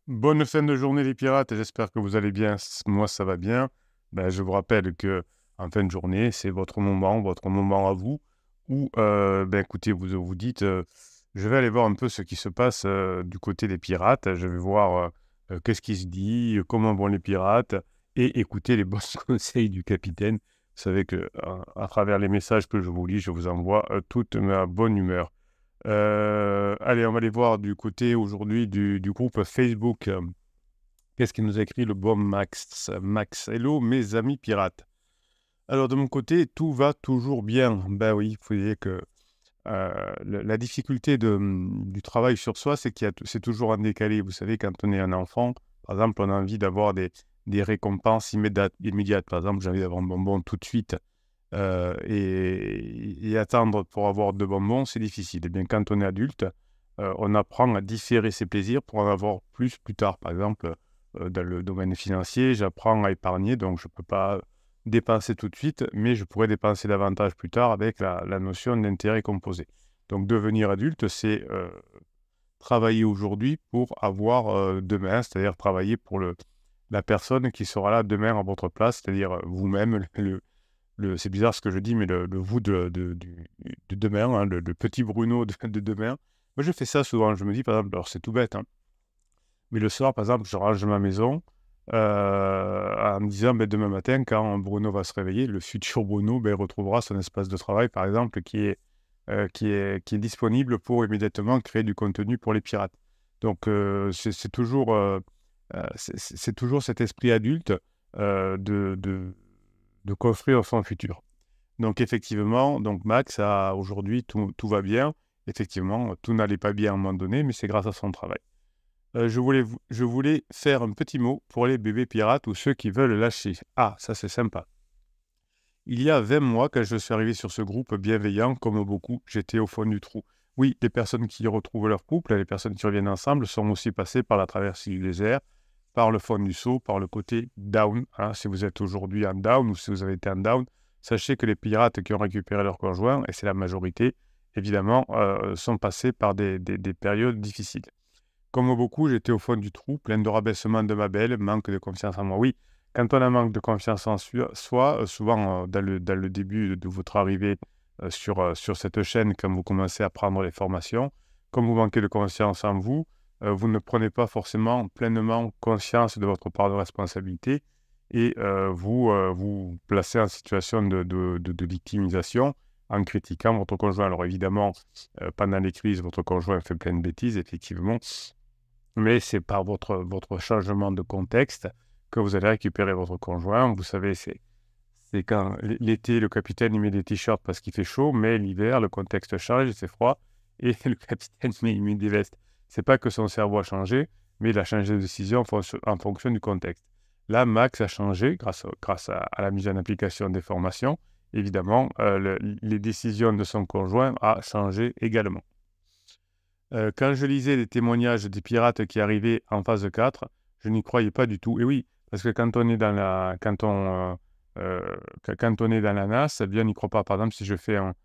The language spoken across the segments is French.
Bonne fin de journée les pirates, j'espère que vous allez bien. Moi, ça va bien. Je vous rappelle que en fin de journée, c'est votre moment à vous, où, écoutez, vous dites, je vais aller voir un peu ce qui se passe du côté des pirates. Je vais voir qu'est-ce qui se dit, comment vont les pirates, et écouter les bons conseils du capitaine. Vous savez que à travers les messages que je vous lis, je vous envoie toute ma bonne humeur. Allez, on va aller voir du côté aujourd'hui du groupe Facebook. Qu'est-ce qu'il nous a écrit le bon Max? Max, hello mes amis pirates. Alors de mon côté, tout va toujours bien. Ben oui, vous voyez que la difficulté du travail sur soi, c'est c'est toujours en décalé. Vous savez, quand on est un enfant, par exemple, on a envie d'avoir des récompenses immédiates. Par exemple, j'ai envie d'avoir un bonbon tout de suite. Et attendre pour avoir de bonbons, c'est difficile. Et bien, quand on est adulte, on apprend à différer ses plaisirs pour en avoir plus tard. Par exemple, dans le domaine financier, j'apprends à épargner, donc je ne peux pas dépenser tout de suite, mais je pourrais dépenser davantage plus tard avec la notion d'intérêt composé. Donc, devenir adulte, c'est travailler aujourd'hui pour avoir demain, c'est-à-dire travailler pour la personne qui sera là demain à votre place, c'est-à-dire vous-même, c'est bizarre ce que je dis, mais le vous de demain, hein, le petit Bruno de demain. Moi, je fais ça souvent. Je me dis, par exemple, alors c'est tout bête, hein, mais le soir, par exemple, je range ma maison en me disant, demain matin, quand Bruno va se réveiller, le futur Bruno, retrouvera son espace de travail, par exemple, qui est disponible pour immédiatement créer du contenu pour les pirates. Donc, c'est toujours, c'est toujours cet esprit adulte de construire son futur. Donc effectivement, donc Max a aujourd'hui tout va bien. Effectivement, tout n'allait pas bien à un moment donné, mais c'est grâce à son travail. Je voulais faire un petit mot pour les bébés pirates ou ceux qui veulent lâcher. Ah, ça c'est sympa. Il y a 20 mois, quand je suis arrivé sur ce groupe bienveillant, comme beaucoup, j'étais au fond du trou. Oui, les personnes qui retrouvent leur couple, les personnes qui reviennent ensemble, sont aussi passées par la traversée du désert, par le fond du seau, par le côté down, hein. Si vous êtes aujourd'hui en down ou si vous avez été en down, sachez que les pirates qui ont récupéré leur conjoint, et c'est la majorité, évidemment, sont passés par des périodes difficiles. Comme beaucoup, j'étais au fond du trou, plein de rabaissement de ma belle, manque de confiance en moi. Oui, quand on a manque de confiance en soi, souvent dans le début de votre arrivée sur cette chaîne, quand vous commencez à prendre les formations, comme vous manquez de confiance en vous, vous ne prenez pas forcément pleinement conscience de votre part de responsabilité et vous placez en situation de victimisation en critiquant votre conjoint. Alors évidemment, pendant les crises, votre conjoint fait plein de bêtises, effectivement, mais c'est par votre changement de contexte que vous allez récupérer votre conjoint. Vous savez, c'est quand l'été, le capitaine, il met des t-shirts parce qu'il fait chaud, mais l'hiver, le contexte change, c'est froid, et le capitaine, il met des vestes. C'est pas que son cerveau a changé, mais il a changé de décision en fonction du contexte. Là, Max a changé grâce à la mise en application des formations. Évidemment, les décisions de son conjoint a changé également. Quand je lisais les témoignages des pirates qui arrivaient en phase 4, je n'y croyais pas du tout. Et oui, parce que quand on est dans quand on est dans la NAS, eh bien, on n'y croit pas. Par exemple, si je fais un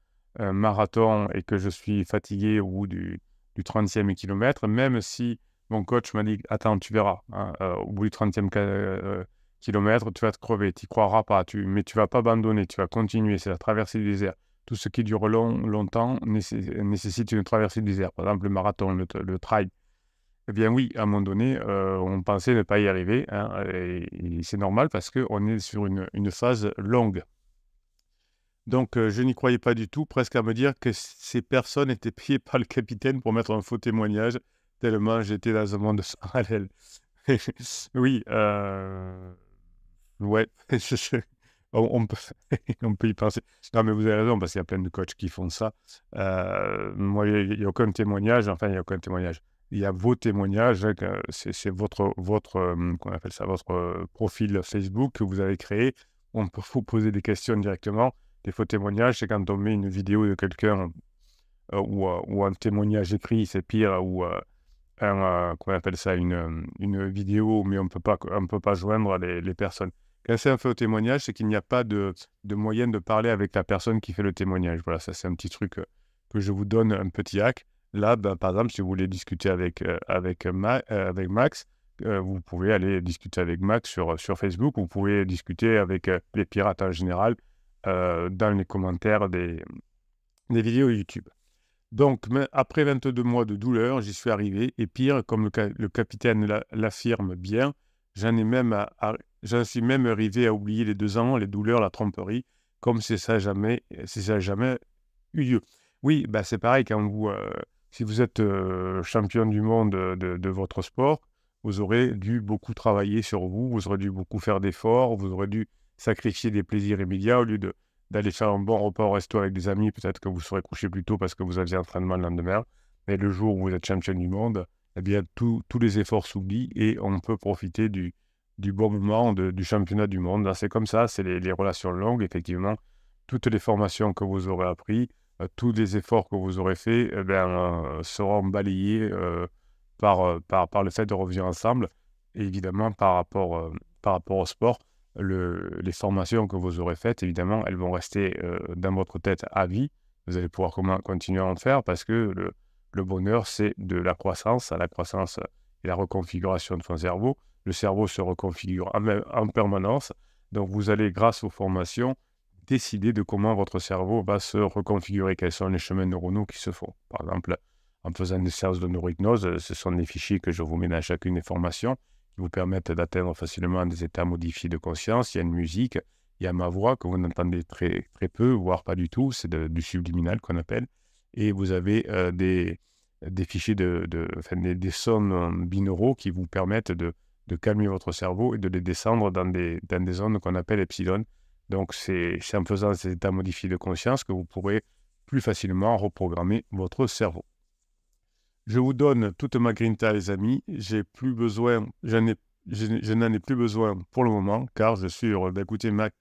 marathon et que je suis fatigué au bout du 30e kilomètre, même si mon coach m'a dit: «Attends, tu verras, hein, au bout du 30e kilomètre, tu vas te crever, tu n'y croiras pas, mais tu ne vas pas abandonner, tu vas continuer, c'est la traversée du désert». Tout ce qui dure longtemps nécessite une traversée du désert. Par exemple, le marathon, le trail. Eh bien oui, à un moment donné, on pensait ne pas y arriver, hein, et c'est normal parce qu'on est sur une phase longue. Donc je n'y croyais pas du tout, presque à me dire que ces personnes étaient payées par le capitaine pour mettre un faux témoignage, tellement j'étais dans un monde parallèle. Oui, ouais, on peut on peut y penser. Non, mais vous avez raison, parce qu'il y a plein de coachs qui font ça. Moi, il y a aucun témoignage, enfin, il y a aucun témoignage. Il y a vos témoignages, hein, que c'est comment on appelle ça? Votre profil Facebook que vous avez créé. On peut vous poser des questions directement. Les faux témoignages, c'est quand on met une vidéo de quelqu'un, ou un témoignage écrit, c'est pire, ou comment on appelle ça? Une vidéo, mais on peut pas joindre les personnes. Quand c'est un faux témoignage, c'est qu'il n'y a pas de moyen de parler avec la personne qui fait le témoignage. Voilà, ça c'est un petit truc que je vous donne, un petit hack. Là, par exemple, si vous voulez discuter avec Max, vous pouvez aller discuter avec Max sur Facebook. Vous pouvez discuter avec les pirates en général dans les commentaires des vidéos YouTube. Donc, après 22 mois de douleur, j'y suis arrivé. Et pire, comme le capitaine l'affirme bien, j'en suis même arrivé à oublier les 2 ans, les douleurs, la tromperie, comme si ça jamais eu lieu. Oui, bah, c'est pareil si vous êtes champion du monde de votre sport, vous aurez dû beaucoup travailler sur vous, vous aurez dû beaucoup faire d'efforts, vous aurez dû sacrifier des plaisirs immédiats au lieu d'aller faire un bon repas au resto avec des amis. Peut-être que vous serez couché plus tôt parce que vous aviez entraînement le lendemain. Mais le jour où vous êtes champion du monde, eh bien, tous les efforts s'oublient et on peut profiter du bon moment du championnat du monde. C'est comme ça, c'est les relations longues, effectivement. Toutes les formations que vous aurez apprises, tous les efforts que vous aurez faits seront balayés par le fait de revenir ensemble. Et évidemment, par rapport au sport, les formations que vous aurez faites, évidemment, elles vont rester dans votre tête à vie. Vous allez pouvoir continuer à en faire parce que le bonheur, c'est de la croissance. La croissance et la reconfiguration de son cerveau. Le cerveau se reconfigure en permanence. Donc, vous allez, grâce aux formations, décider de comment votre cerveau va se reconfigurer, quels sont les chemins neuronaux qui se font. Par exemple, en faisant des séances de neurohypnose, ce sont des fichiers que je vous mets dans chacune des formations qui vous permettent d'atteindre facilement des états modifiés de conscience. Il y a une musique, il y a ma voix que vous n'entendez très, très peu, voire pas du tout, c'est du subliminal qu'on appelle. Et vous avez des fichiers, des sons binauraux qui vous permettent de calmer votre cerveau et de les descendre dans des zones qu'on appelle epsilon. Donc, c'est en faisant ces états modifiés de conscience que vous pourrez plus facilement reprogrammer votre cerveau. Je vous donne toute ma grinta, les amis. Je n'en ai plus besoin pour le moment, car je suis heureux d'écouter Max.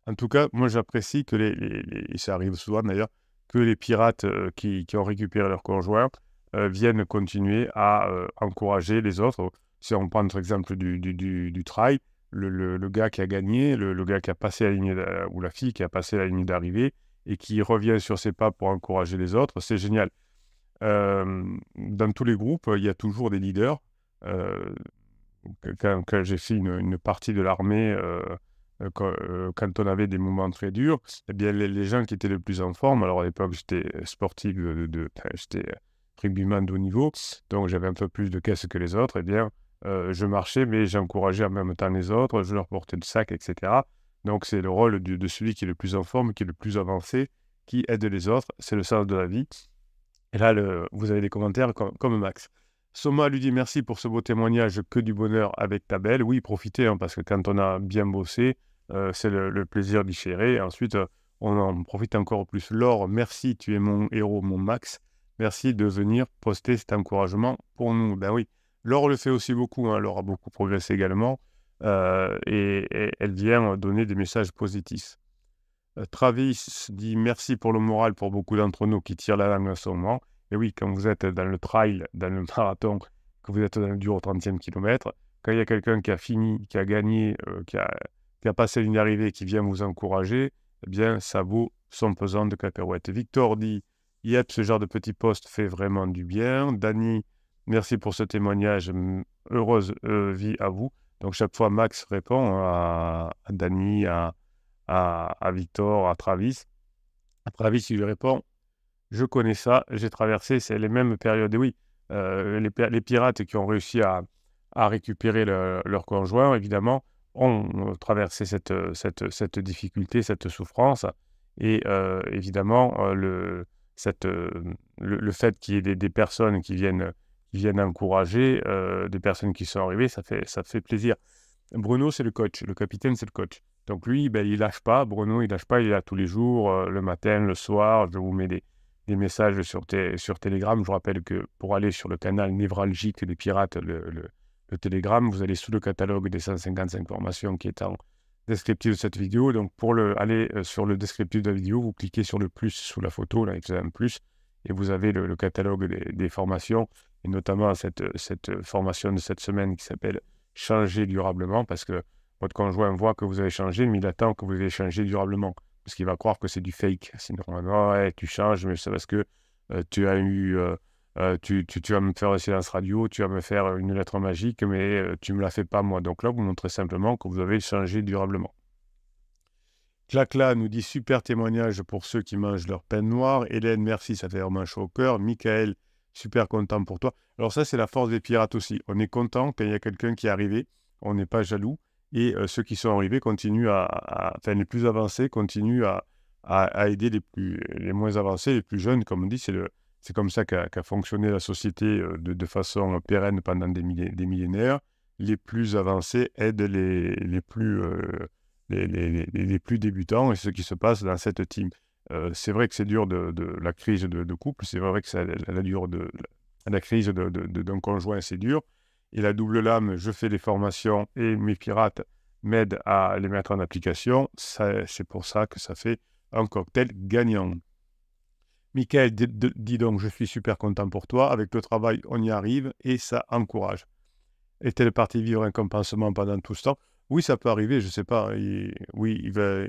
En tout cas, moi, j'apprécie que et ça arrive souvent d'ailleurs, que les pirates qui ont récupéré leur conjoint viennent continuer à encourager les autres. Si on prend notre exemple du trail, le gars qui a gagné, le gars qui a passé la ligne, ou la fille qui a passé la ligne d'arrivée et qui revient sur ses pas pour encourager les autres, c'est génial. Dans tous les groupes, il y a toujours des leaders. Quand j'ai fait une partie de l'armée, quand on avait des moments très durs, eh bien, les gens qui étaient le plus en forme, alors à l'époque, j'étais sportif, j'étais rugbyman de haut niveau, donc j'avais un peu plus de caisse que les autres, eh bien, je marchais, mais j'encourageais en même temps les autres, je leur portais le sac, etc. Donc, c'est le rôle de celui qui est le plus en forme, qui est le plus avancé, qui aide les autres. C'est le sens de la vie. Et là, vous avez des commentaires comme Max. Soma lui dit merci pour ce beau témoignage, que du bonheur avec ta belle. Oui, profitez, hein, parce que quand on a bien bossé, c'est le plaisir d'y chérir. Et ensuite, on en profite encore plus. Laure, merci, tu es mon héros, mon Max. Merci de venir poster cet encouragement pour nous. Ben oui, Laure le fait aussi beaucoup, hein. Laure a beaucoup progressé également. Et elle vient donner des messages positifs. Travis dit merci pour le moral pour beaucoup d'entre nous qui tirent la langue en ce moment. Et oui, quand vous êtes dans le trail, dans le marathon, que vous êtes dans le dur au 30e kilomètre, quand il y a quelqu'un qui a fini, qui a gagné, qui a passé une arrivée, qui vient vous encourager, eh bien, ça vaut son pesant de cacahuètes. Victor dit yep, ce genre de petit post fait vraiment du bien. Dany, merci pour ce témoignage. Heureuse vie à vous. Donc, chaque fois, Max répond à Dany, à Victor, à Travis. Travis, il lui répond je connais ça, j'ai traversé, c'est les mêmes périodes. Et oui, les pirates qui ont réussi à récupérer leur conjoint, évidemment, ont traversé cette difficulté, cette souffrance. Et évidemment, le fait qu'il y ait des personnes qui viennent encourager, des personnes qui sont arrivées, ça fait plaisir. Bruno, c'est le coach. Le capitaine, c'est le coach. Donc lui, ben, il lâche pas. Bruno, il lâche pas. Il est là tous les jours, le matin, le soir. Je vous mets des messages sur Telegram. Je vous rappelle que pour aller sur le canal névralgique des pirates, le Telegram, vous allez sous le catalogue des 155 formations qui est en descriptif de cette vidéo. Donc pour aller sur le descriptif de la vidéo, vous cliquez sur le plus sous la photo, là, avec un plus, et vous avez le catalogue des formations, et notamment cette formation de cette semaine qui s'appelle changer durablement, parce que votre conjoint voit que vous avez changé, mais il attend que vous ayez changé durablement, parce qu'il va croire que c'est du fake. Sinon, ouais, tu changes, mais c'est parce que tu as eu Tu vas me faire un silence radio, tu vas me faire une lettre magique, mais tu ne me la fais pas moi. Donc là, vous montrez simplement que vous avez changé durablement. Clacla nous dit super témoignage pour ceux qui mangent leur pain noir. Hélène, merci, ça fait vraiment chaud au cœur. Michael, super content pour toi. Alors ça, c'est la force des pirates aussi. On est content quand il y a quelqu'un qui est arrivé. On n'est pas jaloux. Et ceux qui sont arrivés continuent enfin, les plus avancés continuent à aider les moins avancés, les plus jeunes. Comme on dit, c'est comme ça qu'a fonctionné la société de façon pérenne pendant des millénaires. Les plus avancés aident les plus les plus débutants et ce qui se passe dans cette team. C'est vrai que c'est dur de la crise de couple, c'est vrai que la crise d'un conjoint, c'est dur. Et la double lame, je fais des formations et mes pirates m'aident à les mettre en application. C'est pour ça que ça fait un cocktail gagnant. Michael dit donc, je suis super content pour toi. Avec le travail, on y arrive et ça encourage. Est-elle partie vivre un compensement pendant tout ce temps? Oui, ça peut arriver, je ne sais pas. Oui, il va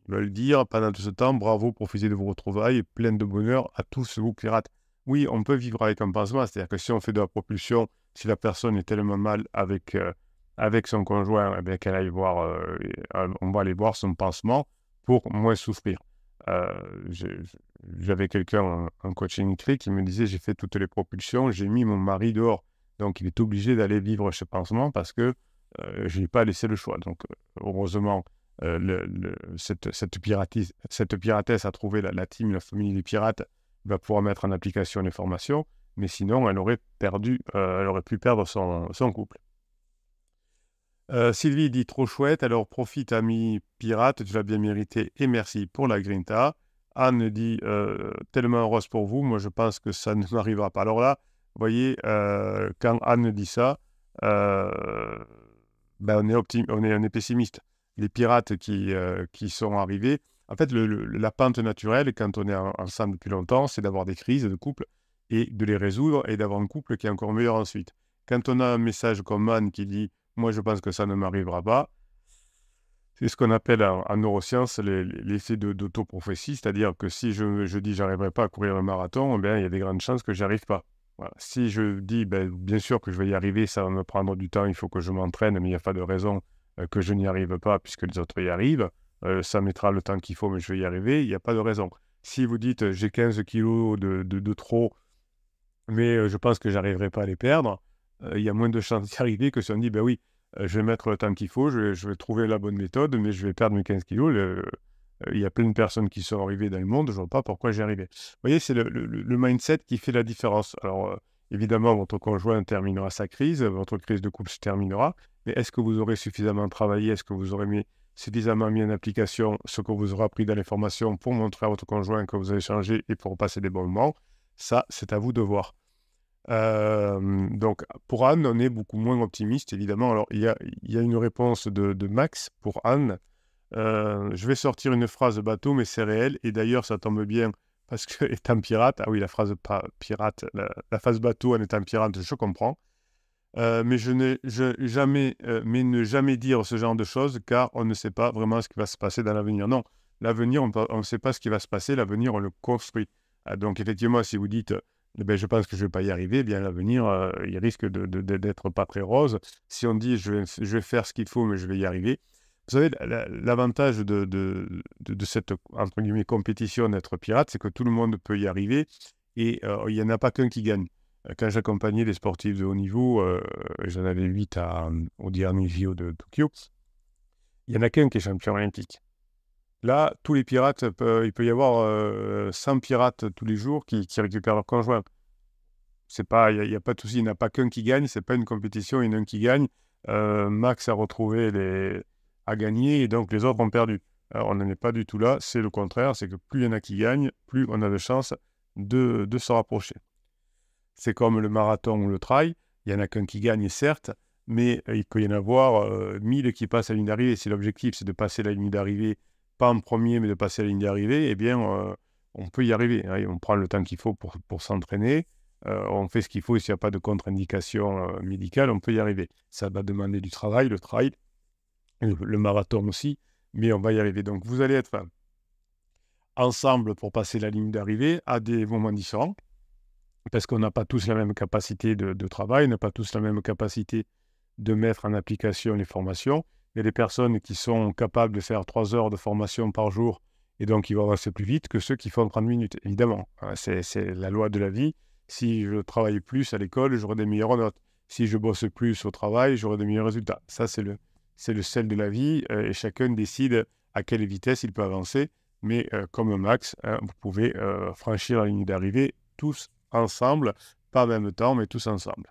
le dire pendant tout ce temps. Bravo, profitez de vos retrouvailles, plein de bonheur à tous vous pirates. Oui, on peut vivre avec un pansement, c'est-à-dire que si on fait de la propulsion, si la personne est tellement mal avec son conjoint, eh bien, qu'elle aille voir, on va aller voir son pansement pour moins souffrir. Euh, J'avais quelqu'un en coaching clé qui me disait, j'ai fait toutes les propulsions, j'ai mis mon mari dehors. Donc, il est obligé d'aller vivre ce pansement parce que je n'ai pas laissé le choix. Donc, heureusement, cette piratesse a trouvé la team, la famille des pirates, va pouvoir mettre en application les formations, mais sinon, elle aurait pu perdre son couple. Sylvie dit trop chouette, alors profite, ami pirate, tu l'as bien mérité et merci pour la grinta. Anne dit tellement heureuse pour vous, moi je pense que ça ne m'arrivera pas. Alors là, vous voyez, quand Anne dit ça, ben on est pessimiste. Les pirates qui sont arrivés, en fait, la pente naturelle, quand on est ensemble depuis longtemps, c'est d'avoir des crises de couple et de les résoudre et d'avoir un couple qui est encore meilleur ensuite. Quand on a un message comme Anne qui dit « Moi, je pense que ça ne m'arrivera pas », c'est ce qu'on appelle en neurosciences l'effet d'autoprophétie, c'est-à-dire que si je dis j'arriverai pas à courir un marathon, eh bien, il y a des grandes chances que j'y arrive pas. Voilà. Si je dis bien sûr que je vais y arriver, ça va me prendre du temps, il faut que je m'entraîne, mais il n'y a pas de raison que je n'y arrive pas puisque les autres y arrivent, ça mettra le temps qu'il faut, mais je vais y arriver, il n'y a pas de raison. Si vous dites j'ai 15 kilos de trop, mais je pense que j'arriverai pas à les perdre, il y a moins de chances d'y arriver que si on dit ben oui, je vais mettre le temps qu'il faut, je vais trouver la bonne méthode, mais je vais perdre mes 15 kilos. Il y a plein de personnes qui sont arrivées dans le monde, je ne vois pas pourquoi j'y arrivais. Vous voyez, c'est le mindset qui fait la différence. Alors, évidemment, votre conjoint terminera sa crise, votre crise de couple se terminera, mais est-ce que vous aurez suffisamment travaillé? Est-ce que vous aurez suffisamment mis en application ce que vous aurez appris dans les formations pour montrer à votre conjoint que vous avez changé et pour passer des bons moments? Ça, c'est à vous de voir. Donc, pour Anne, on est beaucoup moins optimiste, évidemment. Alors, il y a une réponse de Max pour Anne. Je vais sortir une phrase bateau, mais c'est réel. Et d'ailleurs, ça tombe bien parce que étant pirate, ah oui, la phrase pirate, la phase bateau en étant pirate, je comprends. Mais mais ne jamais dire ce genre de choses, car on ne sait pas vraiment ce qui va se passer dans l'avenir. Non, l'avenir, on ne sait pas ce qui va se passer. L'avenir, on le construit. Donc, effectivement, si vous dites ben, je pense que je ne vais pas y arriver, eh bien l'avenir, il risque d'être pas très rose. Si on dit je vais faire ce qu'il faut, mais je vais y arriver. Vous savez, l'avantage de cette, entre guillemets, compétition d'être pirate, c'est que tout le monde peut y arriver et il n'y en a pas qu'un qui gagne. Quand j'accompagnais les sportifs de haut niveau, j'en avais 8 au dernier JO de Tokyo, il n'y en a qu'un qui est champion olympique. Là, tous les pirates, il peut y avoir 100 pirates tous les jours qui récupèrent leur conjoint. Il n'y a pas de souci, il n'y en a pas qu'un qui gagne, ce n'est pas une compétition, il y en a un qui gagne. Max a gagné et donc les autres ont perdu. Alors, on n'en est pas du tout là, c'est le contraire, c'est que plus il y en a qui gagnent, plus on a de chances de se rapprocher. C'est comme le marathon ou le trail, il n'y en a qu'un qui gagne, certes, mais il peut y en avoir 1000 qui passent à la ligne d'arrivée. Si l'objectif c'est de passer la ligne d'arrivée, pas en premier, mais de passer la ligne d'arrivée, eh bien, on peut y arriver. Hein, on prend le temps qu'il faut pour s'entraîner, on fait ce qu'il faut, et s'il n'y a pas de contre-indication médicale, on peut y arriver. Ça va demander du travail, le trail, le marathon aussi, mais on va y arriver. Donc, vous allez être ensemble pour passer la ligne d'arrivée à des moments différents. parce qu'on n'a pas tous la même capacité de travail, on n'a pas tous la même capacité de mettre en application les formations. Il y a des personnes qui sont capables de faire 3 heures de formation par jour et donc ils vont avancer plus vite que ceux qui font 30 minutes, évidemment. C'est la loi de la vie. Si je travaille plus à l'école, j'aurai des meilleures notes. Si je bosse plus au travail, j'aurai de meilleurs résultats. Ça, c'est le sel de la vie et chacun décide à quelle vitesse il peut avancer. Mais comme Max, vous pouvez franchir la ligne d'arrivée tous ensemble, pas en même temps, mais tous ensemble.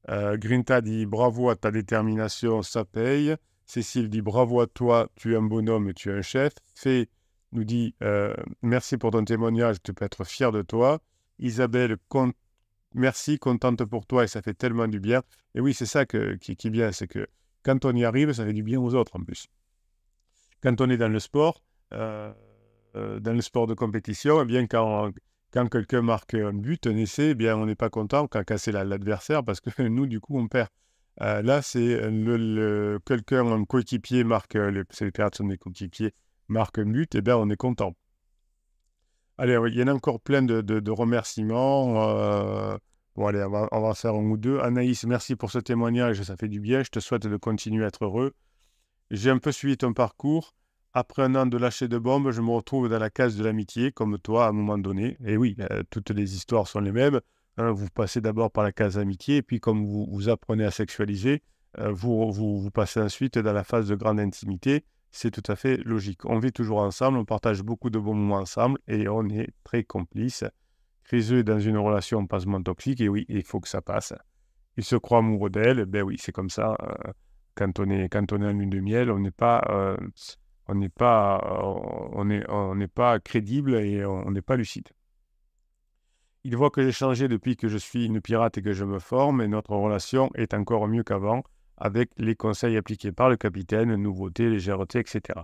Grinta dit bravo à ta détermination, ça paye. Cécile dit bravo à toi, tu es un bonhomme et tu es un chef. Fé nous dit merci pour ton témoignage, tu peux être fier de toi. Isabelle, merci, contente pour toi et ça fait tellement du bien. Et oui, c'est ça qui est bien, c'est que quand on y arrive, ça fait du bien aux autres en plus. Quand on est dans le sport de compétition, eh bien quand quelqu'un marque un but, un essai, eh bien on n'est pas content quand c'est l'adversaire parce que nous, du coup, on perd. Là, c'est quelqu'un, un coéquipier marque, c'est les personnes des coéquipiers marquent un but, eh bien on est content. Allez, il y en a encore plein de remerciements. Bon, allez, on va en faire un ou deux. Anaïs, merci pour ce témoignage, ça fait du bien. Je te souhaite de continuer à être heureux. J'ai un peu suivi ton parcours. Après un an de lâcher de bombes, je me retrouve dans la case de l'amitié, comme toi à un moment donné. Et oui, toutes les histoires sont les mêmes. Hein, vous passez d'abord par la case amitié, et puis comme vous apprenez à sexualiser, vous passez ensuite dans la phase de grande intimité. C'est tout à fait logique. On vit toujours ensemble, on partage beaucoup de bons moments ensemble, et on est très complices. Chryso est dans une relation passement toxique, et oui, il faut que ça passe. Il se croit amoureux d'elle, ben oui, c'est comme ça. Quand on est en lune de miel, on n'est pas crédible et on n'est pas lucide. Il voit que j'ai changé depuis que je suis une pirate et que je me forme, et notre relation est encore mieux qu'avant, avec les conseils appliqués par le capitaine, nouveautés, légèreté, etc.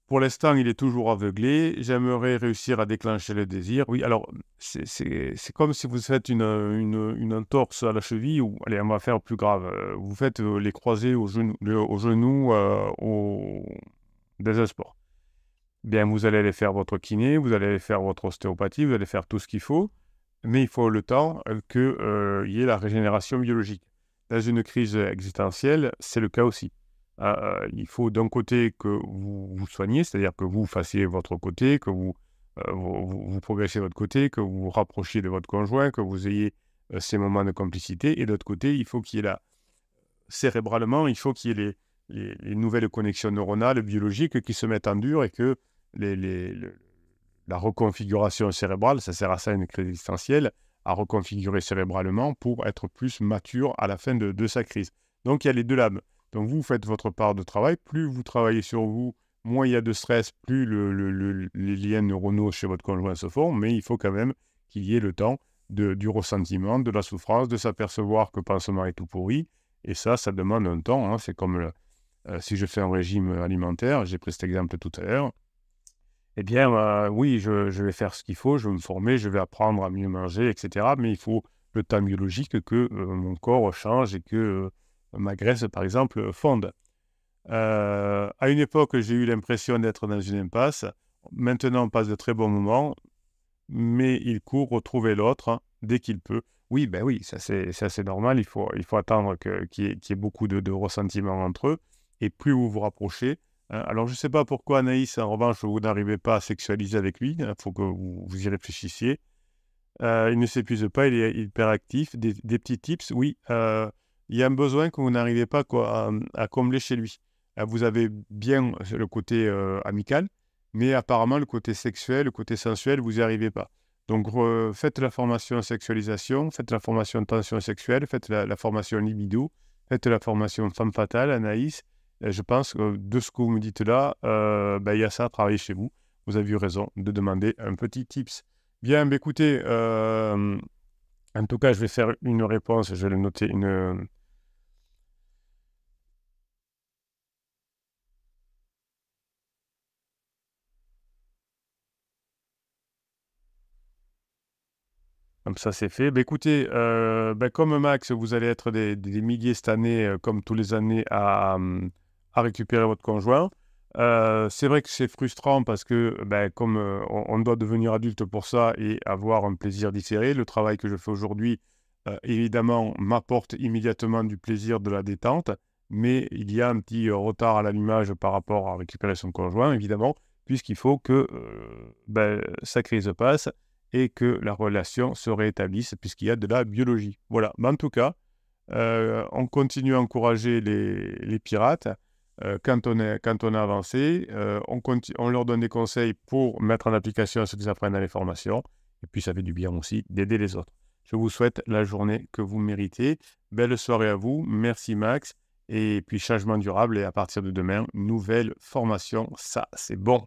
Pour l'instant, il est toujours aveuglé. J'aimerais réussir à déclencher le désir. Oui, alors, c'est comme si vous faites une entorse à la cheville, ou, allez, on va faire plus grave. Vous faites les croisés au genou dans un sport. Bien, vous allez aller faire votre kiné, vous allez aller faire votre ostéopathie, vous allez faire tout ce qu'il faut, mais il faut le temps qu'il y ait la régénération biologique. Dans une crise existentielle, c'est le cas aussi. Il faut d'un côté que vous vous soignez, c'est-à-dire que vous fassiez votre côté, que vous progressiez de votre côté, que vous vous rapprochiez de votre conjoint, que vous ayez ces moments de complicité, et de l'autre côté, il faut qu'il y ait cérébralement, il faut qu'il y ait les nouvelles connexions neuronales, biologiques qui se mettent en dur et que la reconfiguration cérébrale, ça sert à ça une crise existentielle, à reconfigurer cérébralement pour être plus mature à la fin de sa crise. Donc il y a les deux lames. Donc vous faites votre part de travail, plus vous travaillez sur vous, moins il y a de stress, plus les liens neuronaux chez votre conjoint se font, mais il faut quand même qu'il y ait le temps du ressentiment, de la souffrance, de s'apercevoir que pansement est tout pourri, et ça demande un temps, hein. C'est comme si je fais un régime alimentaire, j'ai pris cet exemple tout à l'heure, eh bien, oui, je vais faire ce qu'il faut, je vais me former, je vais apprendre à mieux manger, etc. Mais il faut le temps biologique que mon corps change et que ma graisse, par exemple, fonde. À une époque, j'ai eu l'impression d'être dans une impasse. Maintenant, on passe de très bons moments, mais il court retrouver l'autre hein, dès qu'il peut. Oui, ben oui, ça c'est normal. Il faut attendre qu'il y ait beaucoup de ressentiments entre eux. Et plus vous vous rapprochez, alors, je ne sais pas pourquoi Anaïs, en revanche, vous n'arrivez pas à sexualiser avec lui. Il faut que vous y réfléchissiez. Il ne s'épuise pas, il est hyperactif. Des petits tips, oui. Il y a un besoin que vous n'arrivez pas à combler chez lui. Vous avez bien le côté amical, mais apparemment, le côté sexuel, le côté sensuel, vous n'y arrivez pas. Donc, faites la formation sexualisation, faites la formation tension sexuelle, faites la formation libido, faites la formation femme fatale, Anaïs. Je pense que de ce que vous me dites là, il y a ça à travailler chez vous. Vous avez eu raison de demander un petit tips. Bien, écoutez, en tout cas, je vais faire une réponse, je vais le noter, comme ça, c'est fait. Écoutez, comme Max, vous allez être des milliers cette année, comme tous les années, à récupérer votre conjoint. C'est vrai que c'est frustrant parce que, comme, on doit devenir adulte pour ça et avoir un plaisir différé, le travail que je fais aujourd'hui, évidemment, m'apporte immédiatement du plaisir, de la détente, mais il y a un petit, retard à l'allumage par rapport à récupérer son conjoint, évidemment, puisqu'il faut que, sa crise passe et que la relation se rétablisse puisqu'il y a de la biologie. Voilà, mais en tout cas, on continue à encourager les pirates. Quand on a avancé, on leur donne des conseils pour mettre en application ce qu'ils apprennent dans les formations. Et puis, ça fait du bien aussi d'aider les autres. Je vous souhaite la journée que vous méritez. Belle soirée à vous. Merci Max. Et puis, changement durable. Et à partir de demain, nouvelle formation. Ça, c'est bon.